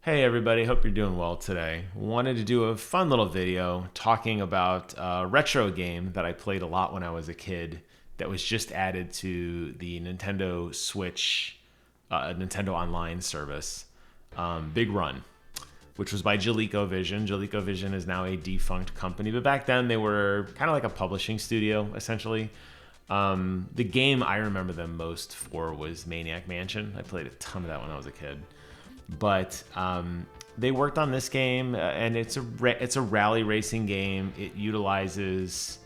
Hey everybody, hope you're doing well today. Wanted to do a fun little video talking about a retro game that I played a lot when I was a kid that was just added to the Nintendo Switch, Nintendo Online service, Big Run, which was by Jaleco Vision. Jaleco Vision is now a defunct company, but back then they were kind of like a publishing studio, essentially. The game I remember them most for was Maniac Mansion. I played a ton of that when I was a kid. But they worked on this game, and it's a rally racing game. It utilizes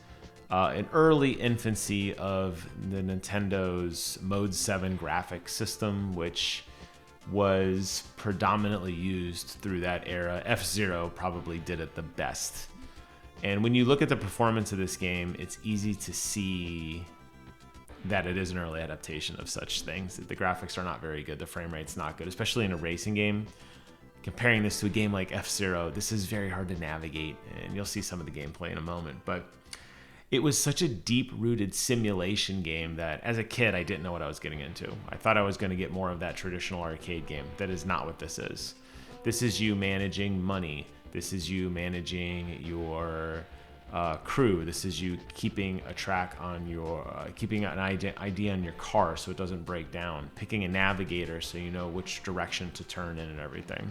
an early infancy of the Nintendo's Mode 7 graphics system, which was predominantly used through that era. F-Zero probably did it the best. And when you look at the performance of this game, it's easy to see that it is an early adaptation of such things. The graphics are not very good. The frame rate's not good, especially in a racing game. Comparing this to a game like F-Zero, this is very hard to navigate, and you'll see some of the gameplay in a moment. But it was such a deep-rooted simulation game that as a kid, I didn't know what I was getting into. I thought I was going to get more of that traditional arcade game. That is not what this is. This is you managing money. This is you managing your crew. This is you keeping a track on your, keeping an ID on your car so it doesn't break down, picking a navigator so you know which direction to turn in and everything.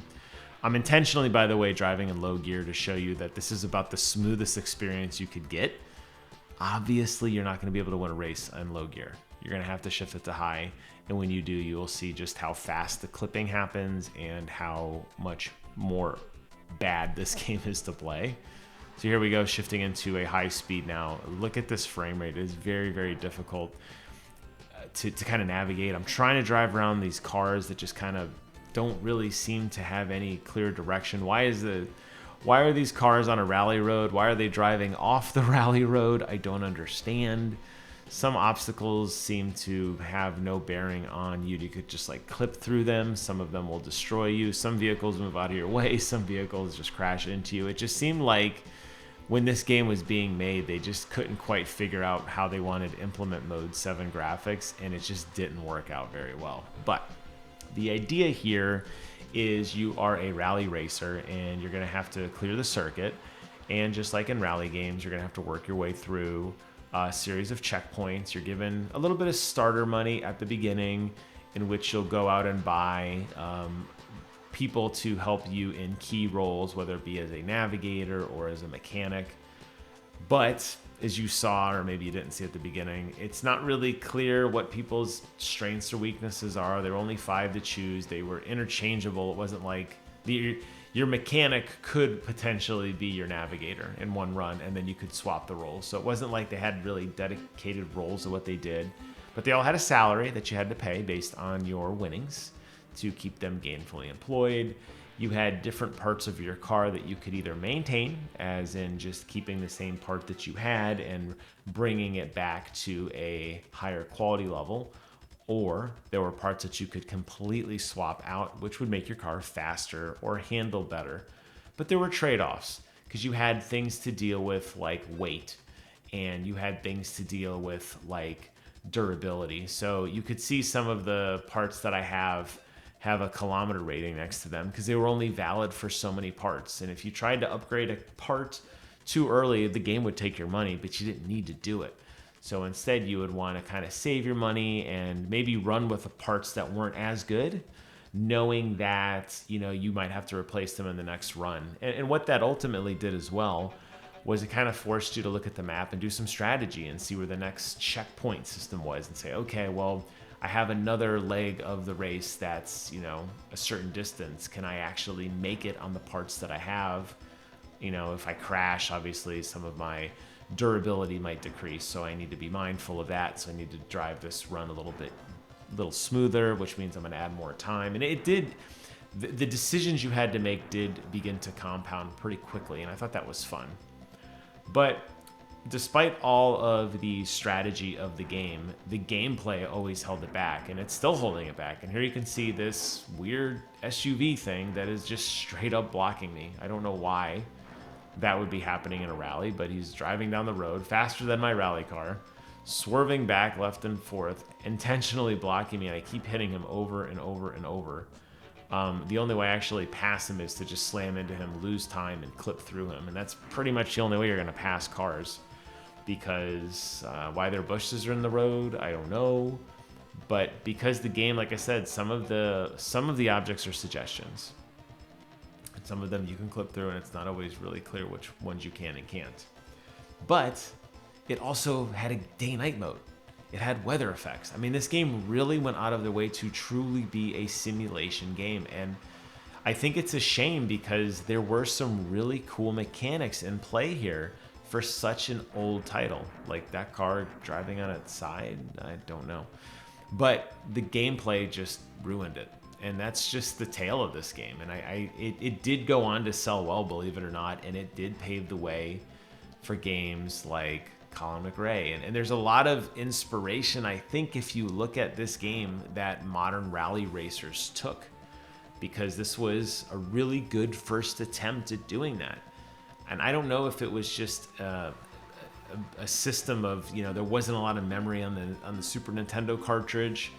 I'm intentionally, by the way, driving in low gear to show you that this is about the smoothest experience you could get. Obviously, you're not going to be able to win a race in low gear. You're going to have to shift it to high, and when you do, you'll see just how fast the clipping happens and how much more bad this game is to play. So here we go, shifting into a high speed now. Look at this frame rate. It is very, very difficult to kind of navigate. I'm trying to drive around these cars that just kind of don't really seem to have any clear direction. Why are these cars on a rally road? Why are they driving off the rally road? I don't understand. Some obstacles seem to have no bearing on you. You could just like clip through them. Some of them will destroy you. Some vehicles move out of your way. Some vehicles just crash into you. It just seemed like when this game was being made, they just couldn't quite figure out how they wanted to implement Mode 7 graphics, and it just didn't work out very well. But the idea here is you are a rally racer, and you're going to have to clear the circuit. And just like in rally games, you're going to have to work your way through a series of checkpoints. You're given a little bit of starter money at the beginning, in which you'll go out and buy people to help you in key roles, whether it be as a navigator or as a mechanic. But as you saw, or maybe you didn't see at the beginning, it's not really clear what people's strengths or weaknesses are. There were only 5 to choose. They were interchangeable. It wasn't like your mechanic could potentially be your navigator in one run, and then you could swap the roles. So it wasn't like they had really dedicated roles of what they did, but they all had a salary that you had to pay based on your winnings to keep them gainfully employed. You had different parts of your car that you could either maintain, as in just keeping the same part that you had and bringing it back to a higher quality level, or there were parts that you could completely swap out, which would make your car faster or handle better. But there were trade-offs, because you had things to deal with like weight, and you had things to deal with like durability. So you could see some of the parts that I have a kilometer rating next to them because they were only valid for so many parts. And if you tried to upgrade a part too early, the game would take your money, but you didn't need to do it. So instead, you would want to kind of save your money and maybe run with the parts that weren't as good, knowing that, you know, you might have to replace them in the next run. And what that ultimately did as well was it kind of forced you to look at the map and do some strategy and see where the next checkpoint system was and say, okay, well, I have another leg of the race that's, you know, a certain distance. Can I actually make it on the parts that I have? You know, if I crash, obviously some of my durability might decrease, so I need to be mindful of that. So I need to drive this run a little smoother, which means I'm going to add more time. And it did, the decisions you had to make did begin to compound pretty quickly, and I thought that was fun. But despite all of the strategy of the game, the gameplay always held it back, and it's still holding it back. And here you can see this weird SUV thing that is just straight up blocking me. I don't know why that would be happening in a rally, but he's driving down the road faster than my rally car, swerving back left and forth, intentionally blocking me, and I keep hitting him over and over and over. The only way I actually pass him is to just slam into him, lose time, and clip through him. And that's pretty much the only way you're going to pass cars. Because why their bushes are in the road, I don't know. But because the game, like I said, some of the objects are suggestions. And some of them you can clip through, and it's not always really clear which ones you can and can't. But it also had a day-night mode. It had weather effects. I mean, this game really went out of their way to truly be a simulation game. And I think it's a shame because there were some really cool mechanics in play here for such an old title. Like that car driving on its side, I don't know. But the gameplay just ruined it. And that's just the tale of this game. And it did go on to sell well, believe it or not. And it did pave the way for games like Colin McRae. And there's a lot of inspiration, I think, if you look at this game that modern rally racers took, because this was a really good first attempt at doing that. And I don't know if it was just a system of, there wasn't a lot of memory on the Super Nintendo cartridge,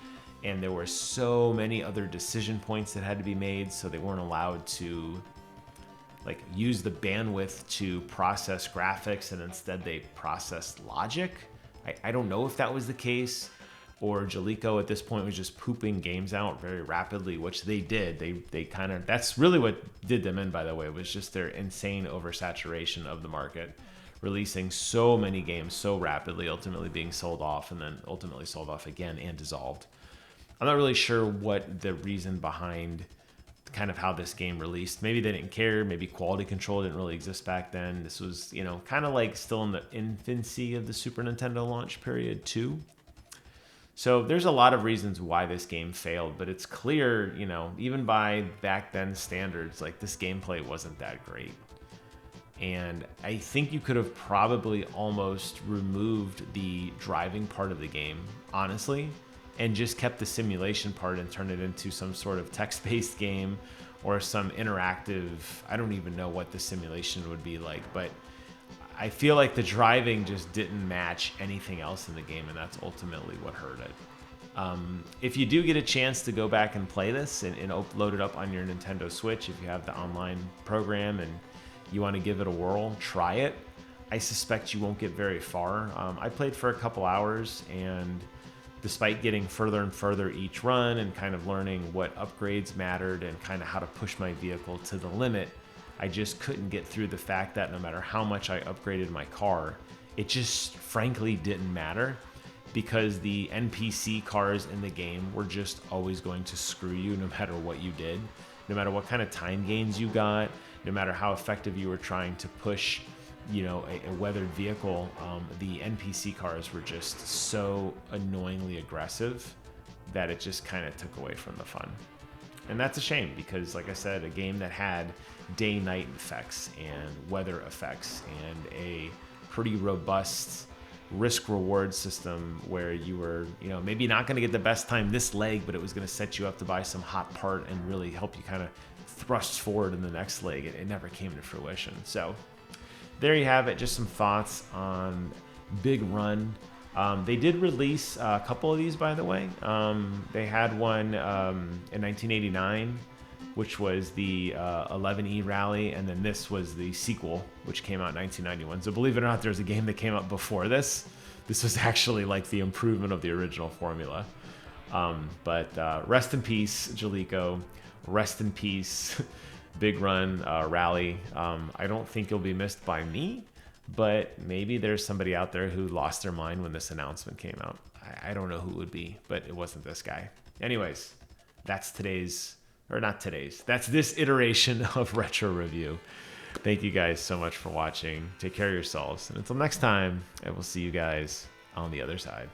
and there were so many other decision points that had to be made, so they weren't allowed to use the bandwidth to process graphics, and instead they processed logic. I don't know if that was the case, or Jaleco at this point was just pooping games out very rapidly, which they did. They kind of, that's really what did them in, by the way, was just their insane oversaturation of the market, releasing so many games so rapidly, ultimately being sold off, and then ultimately sold off again and dissolved. I'm not really sure what the reason behind kind of how this game released. Maybe they didn't care. Maybe quality control didn't really exist back then. This was, kind of like still in the infancy of the Super Nintendo launch period too. So there's a lot of reasons why this game failed, but it's clear, even by back then standards, this gameplay wasn't that great. And I think you could have probably almost removed the driving part of the game, honestly, and just kept the simulation part and turned it into some sort of text-based game or some interactive, I don't even know what the simulation would be like, but I feel like the driving just didn't match anything else in the game, and that's ultimately what hurt it. If you do get a chance to go back and play this and load it up on your Nintendo Switch, if you have the online program and you want to give it a whirl, try it. I suspect you won't get very far. I played for a couple hours, and despite getting further and further each run and kind of learning what upgrades mattered and kind of how to push my vehicle to the limit, I just couldn't get through the fact that no matter how much I upgraded my car, it just frankly didn't matter, because the NPC cars in the game were just always going to screw you no matter what you did, no matter what kind of time gains you got, no matter how effective you were trying to push a weathered vehicle. The NPC cars were just so annoyingly aggressive that it just kind of took away from the fun. And that's a shame, because like I said, a game that had day-night effects and weather effects and a pretty robust risk-reward system where you were, maybe not going to get the best time this leg, but it was going to set you up to buy some hot part and really help you kind of thrust forward in the next leg. It never came to fruition. So there you have it, just some thoughts on Big Run. They did release a couple of these, by the way. They had one in 1989, which was the 11E Rally, and then this was the sequel, which came out in 1991. So believe it or not, there's a game that came out before this. This was actually like the improvement of the original formula. But rest in peace, Jaleco. Rest in peace, Big Run Rally. I don't think you'll be missed by me, but maybe there's somebody out there who lost their mind when this announcement came out. I don't know who it would be, but it wasn't this guy. Anyways, that's this iteration of Retro Review. Thank you guys so much for watching. Take care of yourselves. And until next time, I will see you guys on the other side.